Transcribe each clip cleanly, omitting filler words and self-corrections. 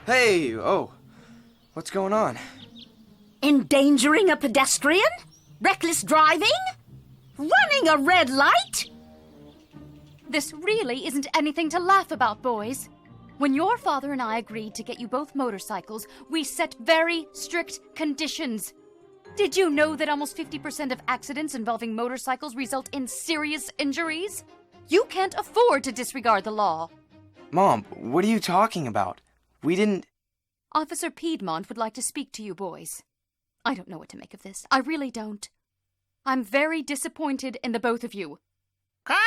Hey, oh, what's going on? Endangering a pedestrian? Reckless driving? Running a red light? This really isn't anything to laugh about, boys. When your father and I agreed to get you both motorcycles, we set very strict conditions. Did you know that almost 50% of accidents involving motorcycles result in serious injuries? You can't afford to disregard the law. Mom, what are you talking about? We didn't... Officer Piedmont would like to speak to you, boys. I don't know what to make of this. I really don't. I'm very disappointed in the both of you. Cop!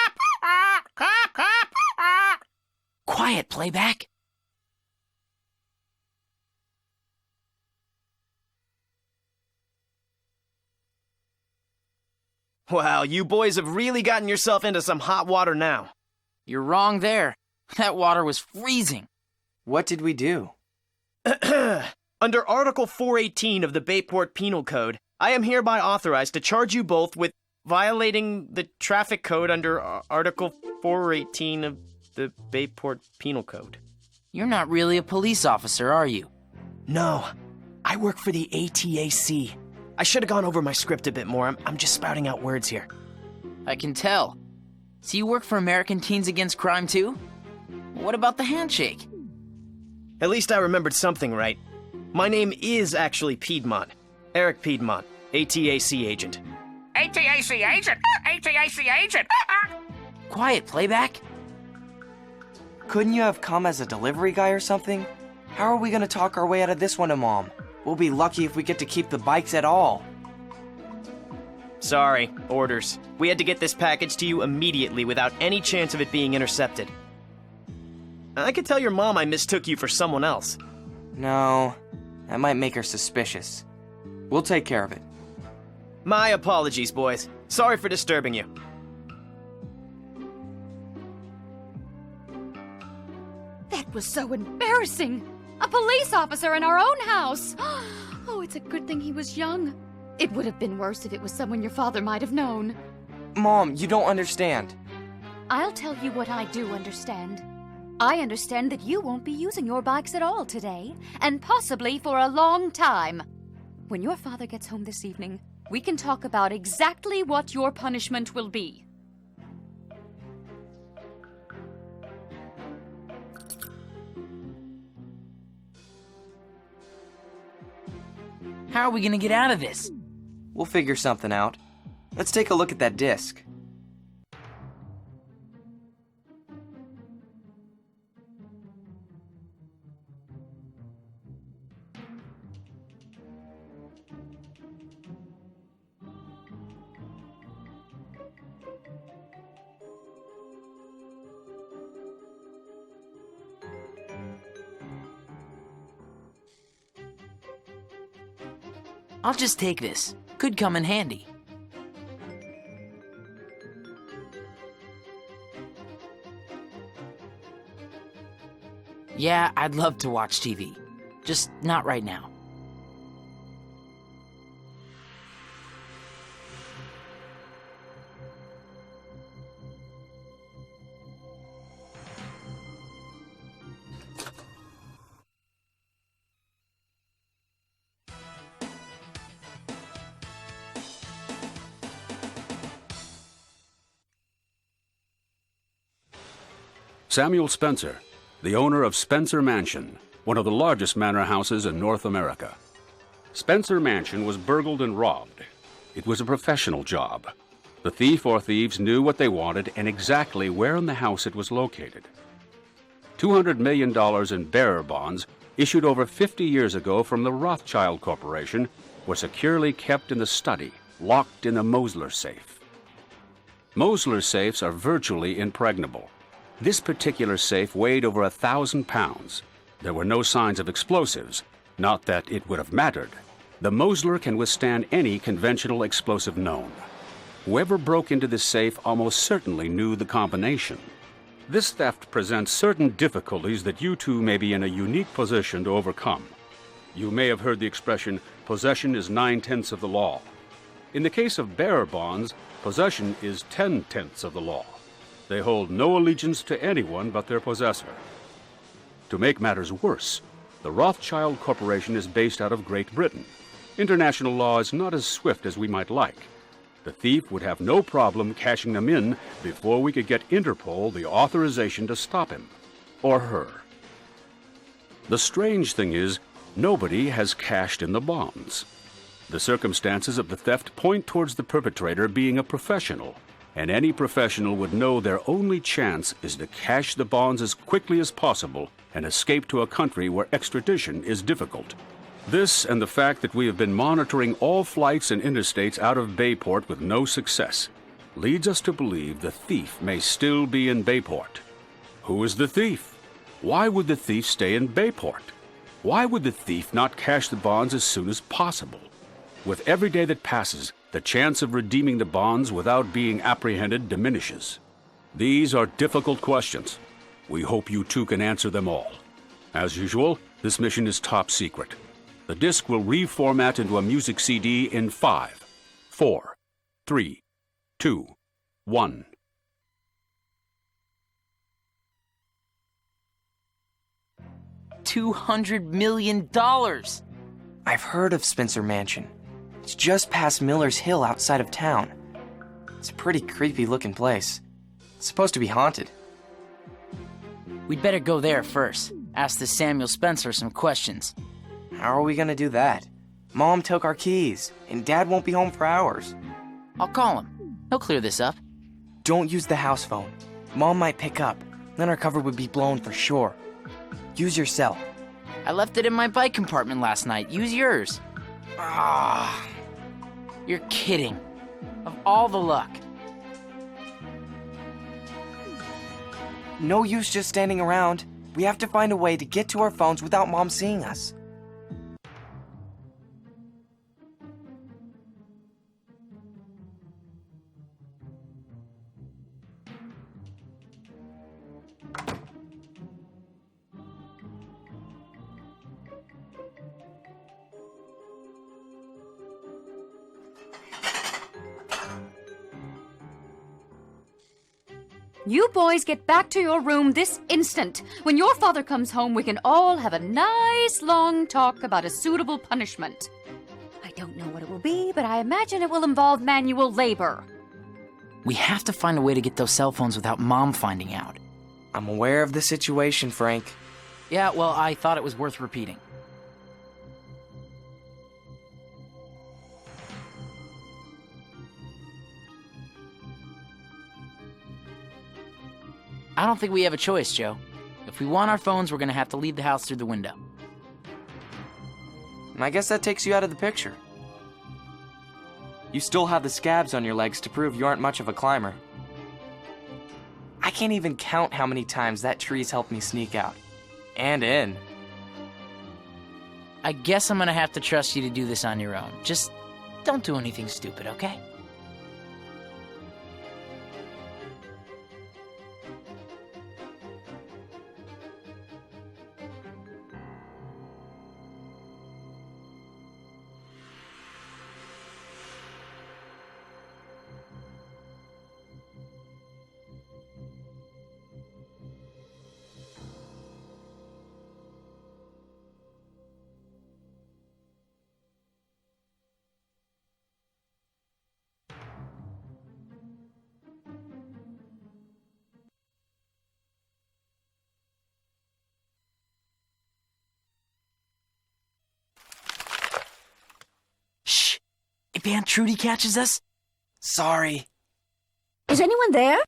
Cop! Cop! Quiet, playback. Wow, you boys have really gotten yourself into some hot water now. You're wrong there. That water was freezing. What did we do? Under Article 418 of the Bayport Penal Code, I am hereby authorized to charge you both with violating the traffic code under Article 418 of the Bayport Penal Code. You're not really a police officer, are you? No, I work for the ATAC. I should have gone over my script a bit more. I'm just spouting out words here. I can tell. So you work for American Teens Against Crime, too? What about the handshake? At least I remembered something right. My name is actually Piedmont. Eric Piedmont, ATAC agent. ATAC agent! ATAC agent! Quiet, playback. Couldn't you have come as a delivery guy or something? How are we gonna talk our way out of this one to Mom? We'll be lucky if we get to keep the bikes at all. Sorry, orders. We had to get this package to you immediately without any chance of it being intercepted. I could tell your mom I mistook you for someone else. No, that might make her suspicious. We'll take care of it. My apologies, boys. Sorry for disturbing you. That was so embarrassing. A police officer in our own house. Oh, it's a good thing he was young. It would have been worse if it was someone your father might have known. Mom, you don't understand. I'll tell you what I do understand. I understand that you won't be using your bikes at all today, and possibly for a long time. When your father gets home this evening, we can talk about exactly what your punishment will be. How are we gonna get out of this? We'll figure something out. Let's take a look at that disc. I'll just take this. Could come in handy. Yeah, I'd love to watch TV. Just not right now. Samuel Spencer, the owner of Spencer Mansion, one of the largest manor houses in North America. Spencer Mansion was burgled and robbed. It was a professional job. The thief or thieves knew what they wanted and exactly where in the house it was located. $200 million in bearer bonds, issued over 50 years ago from the Rothschild Corporation, were securely kept in the study, locked in the Mosler safe. Mosler safes are virtually impregnable. This particular safe weighed over 1,000 pounds. There were no signs of explosives, not that it would have mattered. The Mosler can withstand any conventional explosive known. Whoever broke into this safe almost certainly knew the combination. This theft presents certain difficulties that you two may be in a unique position to overcome. You may have heard the expression, possession is 9/10 of the law. In the case of bearer bonds, possession is 10/10 of the law. They hold no allegiance to anyone but their possessor. To make matters worse, The Rothschild Corporation is based out of Great Britain. International law is not as swift as we might like. The thief would have no problem cashing them in before we could get Interpol the authorization to stop him. Or her. The strange thing is, nobody has cashed in the bonds. The circumstances of the theft point towards the perpetrator being a professional, and any professional would know their only chance is to cash the bonds as quickly as possible and escape to a country where extradition is difficult. This and the fact that we have been monitoring all flights and interstates out of Bayport with no success leads us to believe the thief may still be in Bayport. Who is the thief? Why would the thief stay in Bayport? Why would the thief not cash the bonds as soon as possible? With every day that passes, the chance of redeeming the bonds without being apprehended diminishes. These are difficult questions. We hope you two can answer them all. As usual, this mission is top secret. The disc will reformat into a music CD in 5, 4, 3, 2, 1. $200 million! I've heard of Spencer Mansion. It's just past Miller's Hill outside of town. It's a pretty creepy looking place. It's supposed to be haunted. We'd better go there first. Ask the Samuel Spencer some questions. How are we gonna do that? Mom took our keys, and Dad won't be home for hours. I'll call him. He'll clear this up. Don't use the house phone. Mom might pick up. Then our cover would be blown for sure. Use your cell. I left it in my bike compartment last night. Use yours. Ah. You're kidding. Of all the luck. No use just standing around. We have to find a way to get to our phones without Mom seeing us. You boys get back to your room this instant. When your father comes home, we can all have a nice long talk about a suitable punishment. I don't know what it will be, but I imagine it will involve manual labor. We have to find a way to get those cell phones without Mom finding out. I'm aware of the situation, Frank. Yeah, well, I thought it was worth repeating. I don't think we have a choice, Joe. If we want our phones, we're gonna have to leave the house through the window. And I guess that takes you out of the picture. You still have the scabs on your legs to prove you aren't much of a climber. I can't even count how many times that tree's helped me sneak out. And in. I guess I'm gonna have to trust you to do this on your own. Just don't do anything stupid, okay? Shh! If Aunt Trudy catches us... Sorry. Is anyone there?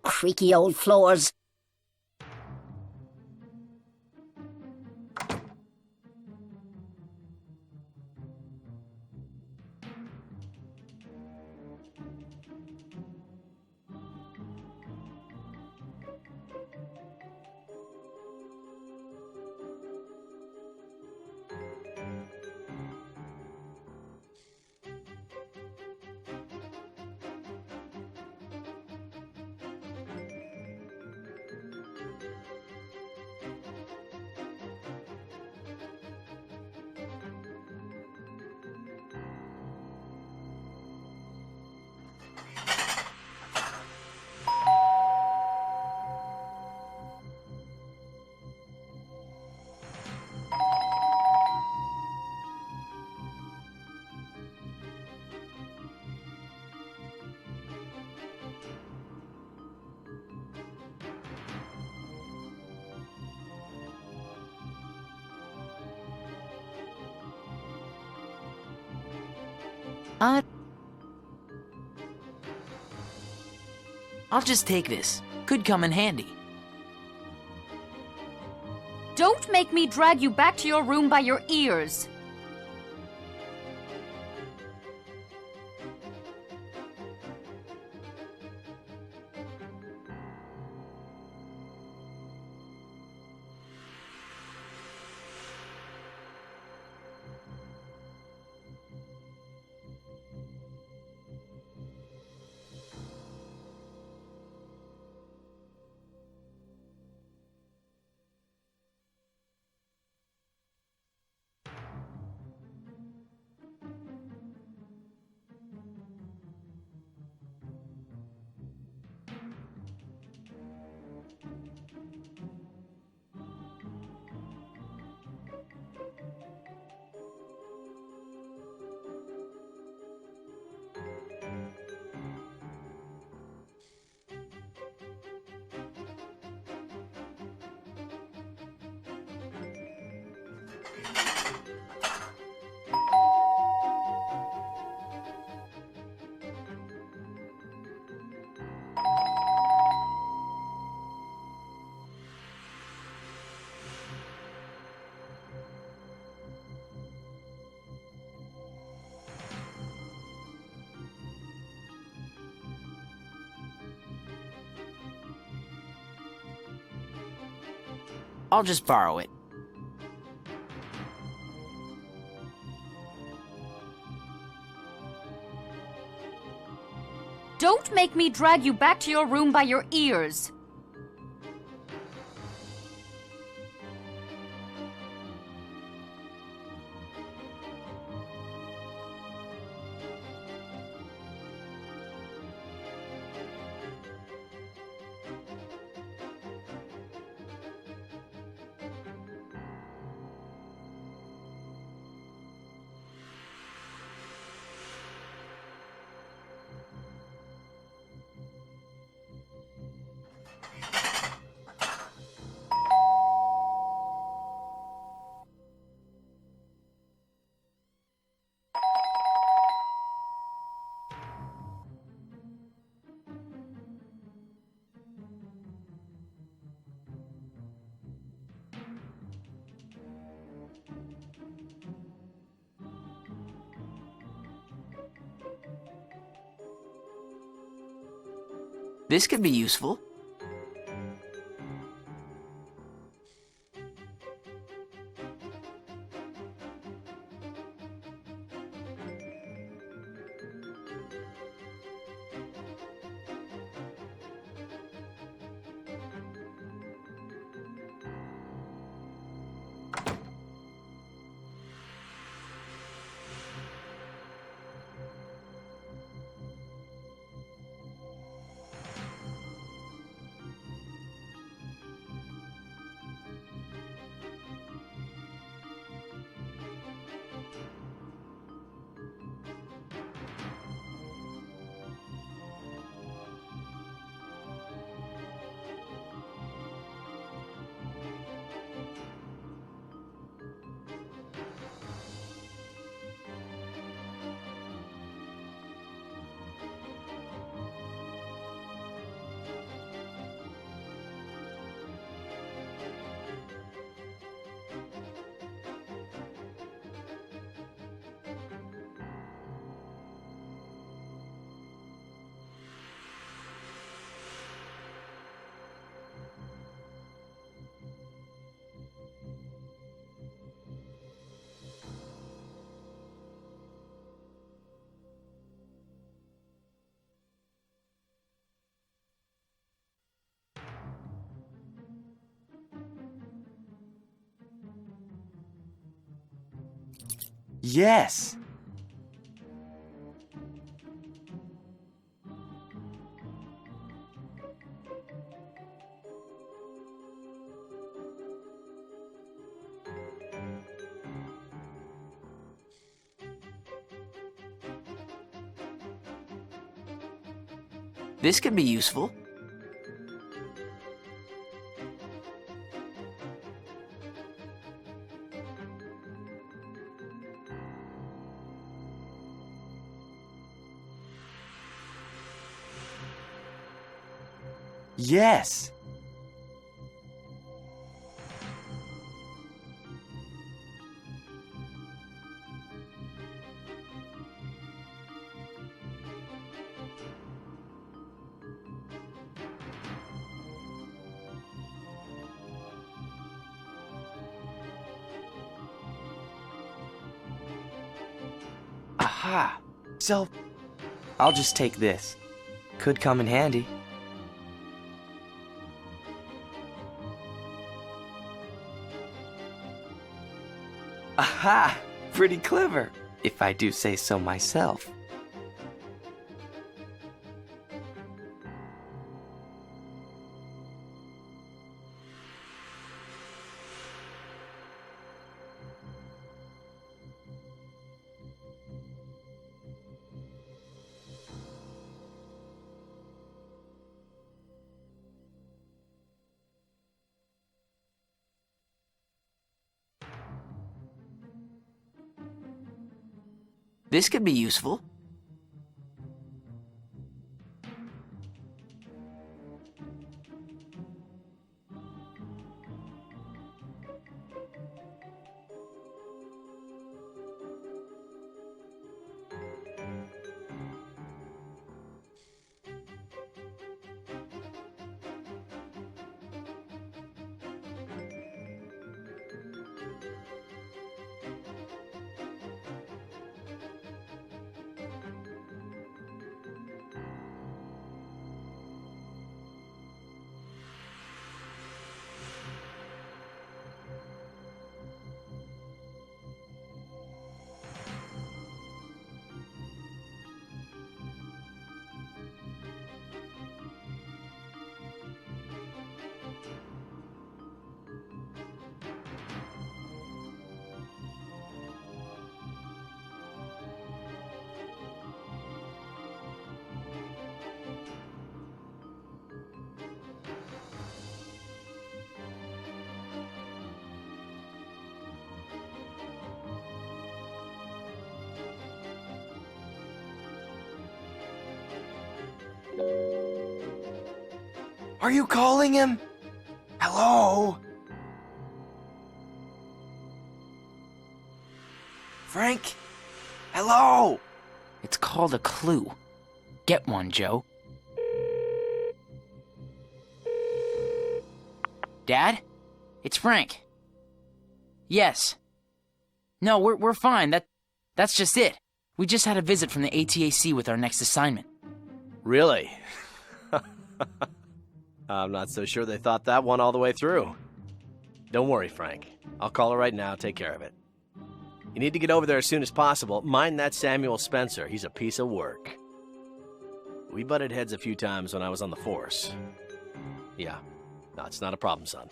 Creaky old floors. I'll just take this. Could come in handy. Don't make me drag you back to your room by your ears. I'll just borrow it. Don't make me drag you back to your room by your ears. This could be useful. Yes! This could be useful. Yes. Aha! So, I'll just take this. Could come in handy. Aha! Pretty clever, if I do say so myself. This could be useful. Are you calling him? Hello? Frank? Hello? It's called a clue. Get one, Joe. Dad? It's Frank. Yes. No, we're fine. That's just it. We just had a visit from the ATAC with our next assignment. Really? I'm not so sure they thought that one all the way through. Don't worry, Frank. I'll call her right now, take care of it. You need to get over there as soon as possible. Mind that Samuel Spencer. He's a piece of work. We butted heads a few times when I was on the force. Yeah. No, it's not a problem, son.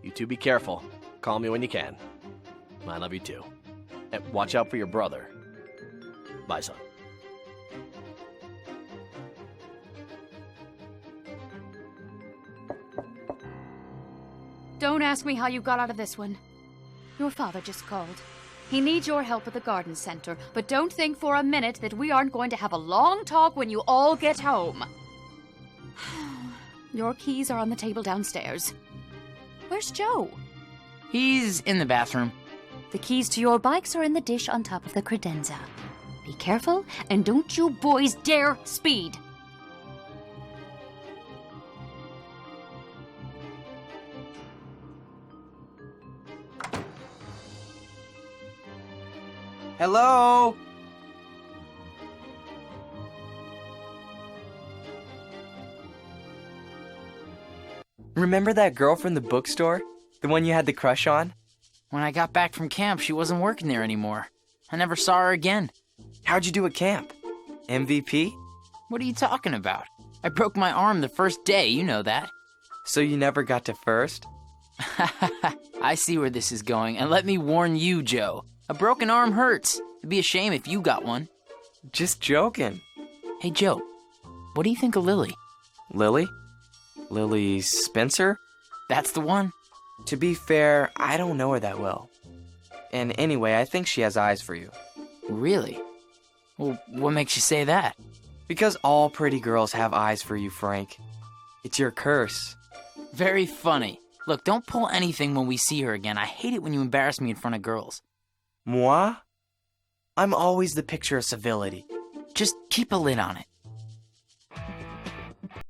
You two be careful. Call me when you can. I love you too. And watch out for your brother. Bye, son. Don't ask me how you got out of this one. Your father just called. He needs your help at the garden center, but don't think for a minute that we aren't going to have a long talk when you all get home. Your keys are on the table downstairs. Where's Joe? He's in the bathroom. The keys to your bikes are in the dish on top of the credenza. Be careful, and don't you boys dare speed. Hello? Remember that girl from the bookstore? The one you had the crush on? When I got back from camp, she wasn't working there anymore. I never saw her again. How'd you do at camp? MVP? What are you talking about? I broke my arm the first day, you know that. So you never got to first? I see where this is going, and let me warn you, Joe. A broken arm hurts. It'd be a shame if you got one. Just joking. Hey, Joe, what do you think of Lily? Lily? Lily Spencer? That's the one. To be fair, I don't know her that well. And anyway, I think she has eyes for you. Really? Well, what makes you say that? Because all pretty girls have eyes for you, Frank. It's your curse. Very funny. Look, don't pull anything when we see her again. I hate it when you embarrass me in front of girls. Moi? I'm always the picture of civility. Just keep a lid on it.